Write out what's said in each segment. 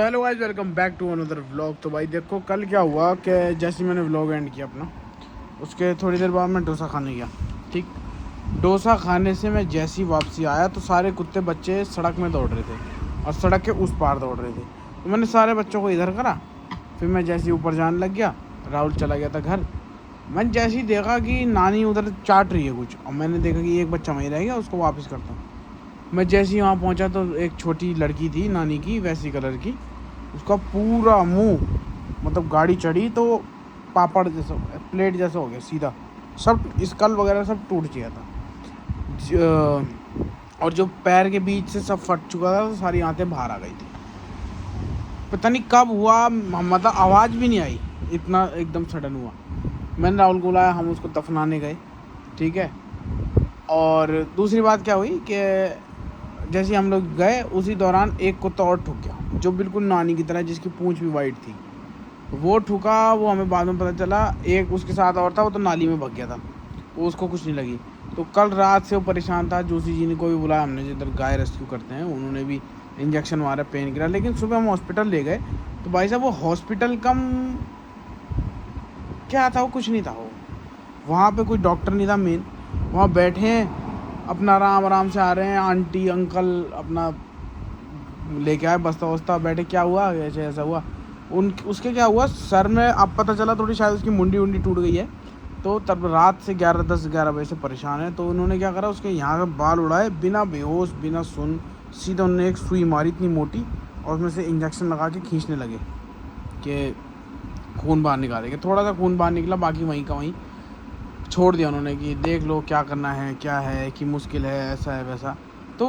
Hello guys, welcome back to another vlog. तो भाई देखो कल क्या हुआ कि जैसे मैंने व्लॉग एंड किया अपना, उसके थोड़ी देर बाद मैं डोसा खाने गया। ठीक, डोसा खाने से मैं जैसी वापसी आया तो सारे कुत्ते बच्चे सड़क में दौड़ रहे थे और सड़क के उस पार दौड़ रहे थे। तो मैंने सारे बच्चों को इधर करा, फिर मैं जैसे ही ऊपर जाने लग गया, राहुल चला गया था घर। मैंने जैसे ही देखा कि नानी उधर चाट रही है कुछ, और मैंने देखा कि एक बच्चा वहीं रह गया, उसको वापस करता हूँ। मैं जैसे ही वहाँ पहुँचा तो एक छोटी लड़की थी नानी की, वैसी कलर की, उसका पूरा मुंह, मतलब गाड़ी चढ़ी तो पापड़ जैसा, प्लेट जैसा हो गया सीधा, सब स्कल वगैरह सब टूट गया था। और जो पैर के बीच से सब फट चुका था, तो सारी आंतें बाहर आ गई थी। पता नहीं कब हुआ, मतलब आवाज़ भी नहीं आई, इतना एकदम सडन हुआ। मैंने राहुल को बुलाया, हम उसको दफनाने गए। ठीक है, और दूसरी बात क्या हुई कि जैसे हम लोग गए उसी दौरान एक कुत्ता और ठुक गया, जो बिल्कुल नानी की तरह, जिसकी पूंछ भी वाइट थी। वो ठुका, वो हमें बाद में पता चला। एक उसके साथ और था, वो तो नाली में भाग गया था, वो उसको कुछ नहीं लगी। तो कल रात से वो परेशान था। जोशी जी ने को भी बुलाया हमने, जिधर गाय रेस्क्यू करते हैं, उन्होंने भी इंजेक्शन मारा, पेन किलर। लेकिन सुबह हम हॉस्पिटल ले गए तो भाई साहब वो हॉस्पिटल कम क्या था, वो कुछ नहीं था। वो वहाँ पे कोई डॉक्टर नहीं था मेन। वहाँ बैठे हैं अपना आराम आराम से आ रहे हैं, आंटी अंकल अपना लेके आए बस्ता वस्ता, बैठे। क्या हुआ, ऐसे ऐसा हुआ। उसके क्या हुआ सर में, अब पता चला थोड़ी शायद उसकी मुंडी उंडी टूट गई है। तो तब रात से 10-11 बजे से परेशान है। तो उन्होंने क्या करा, उसके यहाँ के बाल उड़ाए, बिना बेहोश बिना सुन, सीधा उन्होंने एक सुई मारी इतनी मोटी, और उसमें से इंजेक्शन लगा के खींचने लगे कि खून बाहर निकालेंगे। थोड़ा सा खून बाहर निकला, बाकी वहीं का वहीं छोड़ दिया उन्होंने कि देख लो क्या करना है, क्या है कि मुश्किल है, ऐसा है वैसा। तो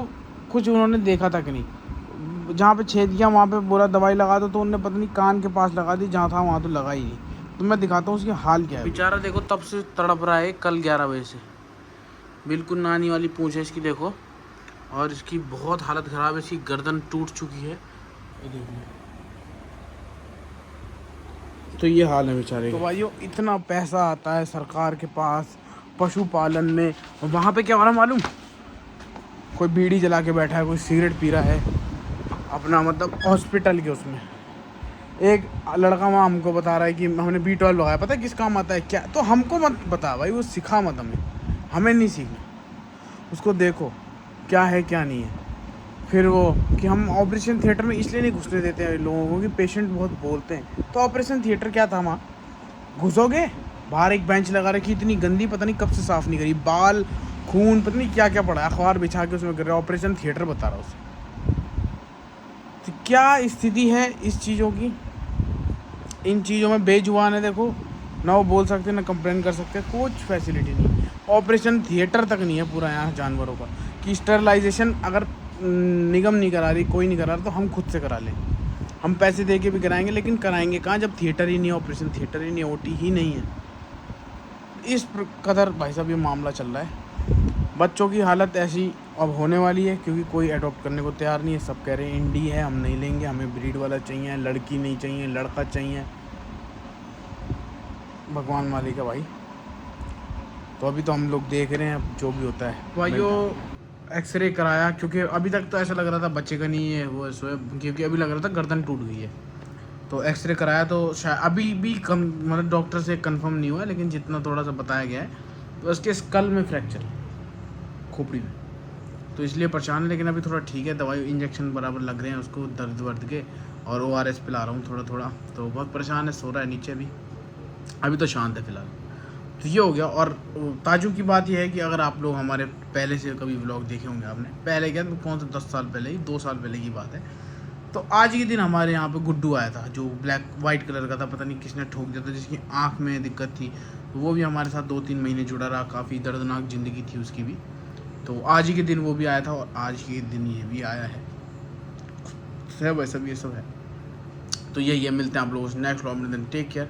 कुछ उन्होंने देखा तक नहीं। जहाँ पे छेद किया वहाँ पे बोला दवाई लगा दो, तो उन्होंने पता नहीं कान के पास लगा दी, जहाँ था वहाँ तो लगा ही नहीं। तो मैं दिखाता हूँ उसकी हाल क्या है। बेचारा देखो तब से तड़प रहा है, कल 11 बजे से। बिल्कुल नानी वाली पूंछ है इसकी, देखो। और इसकी बहुत हालत ख़राब है, इसकी गर्दन टूट चुकी है, ये देखिए। तो ये हाल है बेचारे। तो भाइयों इतना पैसा आता है सरकार के पास पशुपालन में, और वहाँ पे क्या हो रहा है मालूम, कोई बीड़ी जला के बैठा है, कोई सिगरेट पी रहा है अपना, मतलब हॉस्पिटल के उसमें। एक लड़का वहाँ हमको बता रहा है कि हमने B12 लगाया, पता है किस काम आता है क्या। तो हमको मत बता भाई, वो सिखा मत हमें नहीं सीखना। उसको देखो क्या है क्या नहीं है। फिर वो कि हम ऑपरेशन थिएटर में इसलिए नहीं घुसने देते हैं लोगों को कि पेशेंट बहुत बोलते हैं। तो ऑपरेशन थिएटर क्या था, वहाँ घुसोगे, बाहर एक बेंच लगा रखी, इतनी गंदी, पता नहीं कब से साफ़ नहीं करी, बाल खून पता नहीं क्या क्या पड़ा, अखबार बिछा के उसमें कर रहे, ऑपरेशन थिएटर बता रहा उसे। तो क्या स्थिति है इस चीज़ों की, इन चीज़ों में बेजुबान है। देखो ना वो बोल सकते ना कंप्लेन कर सकते, कुछ फैसिलिटी नहीं। ऑपरेशन थिएटर तक नहीं है पूरा यहाँ जानवरों का, कि स्टरलाइजेशन अगर निगम नहीं करा रही, कोई नहीं करा रहा, तो हम खुद से करा लें। हम पैसे दे के भी कराएंगे, लेकिन कराएंगे कहाँ जब थिएटर ही नहीं है, ऑपरेशन थिएटर ही नहीं है, OT ही नहीं है। इस कदर भाई साहब ये मामला चल रहा है। बच्चों की हालत ऐसी अब होने वाली है, क्योंकि कोई अडॉप्ट करने को तैयार नहीं है। सब कह रहे हैं इंडी है, हम नहीं लेंगे, हमें ब्रीड वाला चाहिए, लड़की नहीं चाहिए, लड़का चाहिए। भगवान मालिक है भाई। तो अभी तो हम लोग देख रहे हैं जो भी होता है। भाइयों एक्सरे कराया, क्योंकि अभी तक तो ऐसा लग रहा था बच्चे का नहीं है वो क्योंकि अभी लग रहा था गर्दन टूट गई है। तो एक्सरे कराया तो शायद अभी भी कम, मतलब डॉक्टर से कंफर्म नहीं हुआ, लेकिन जितना थोड़ा सा बताया गया है तो उसके स्कल में फ्रैक्चर, खोपड़ी में, तो इसलिए परेशान है। लेकिन अभी थोड़ा ठीक है, दवाई इंजेक्शन बराबर लग रहे हैं उसको दर्द वर्द के, और ORS पिला रहा हूँ थोड़ा थोड़ा। तो बहुत परेशान है, सो रहा है नीचे भी, अभी तो शांत है फिलहाल। तो ये हो गया। और ताजू की बात यह है कि अगर आप लोग हमारे पहले से कभी व्लॉग देखे होंगे आपने, पहले क्या कौन सा 10 साल पहले ही, 2 साल पहले की बात है, तो आज के दिन हमारे यहाँ पे गुड्डू आया था, जो वाइट कलर का था, पता नहीं किसने ठोक दिया था, जिसकी आँख में दिक्कत थी। तो वो भी हमारे साथ 2-3 महीने जुड़ा रहा, काफ़ी दर्दनाक ज़िंदगी थी उसकी भी। तो आज ही के दिन वो भी आया था, और आज के दिन ये भी आया है। सब ये सब है। तो यही है, मिलते हैं आप लोगों से नेक्स्ट व्लॉग में। Take care.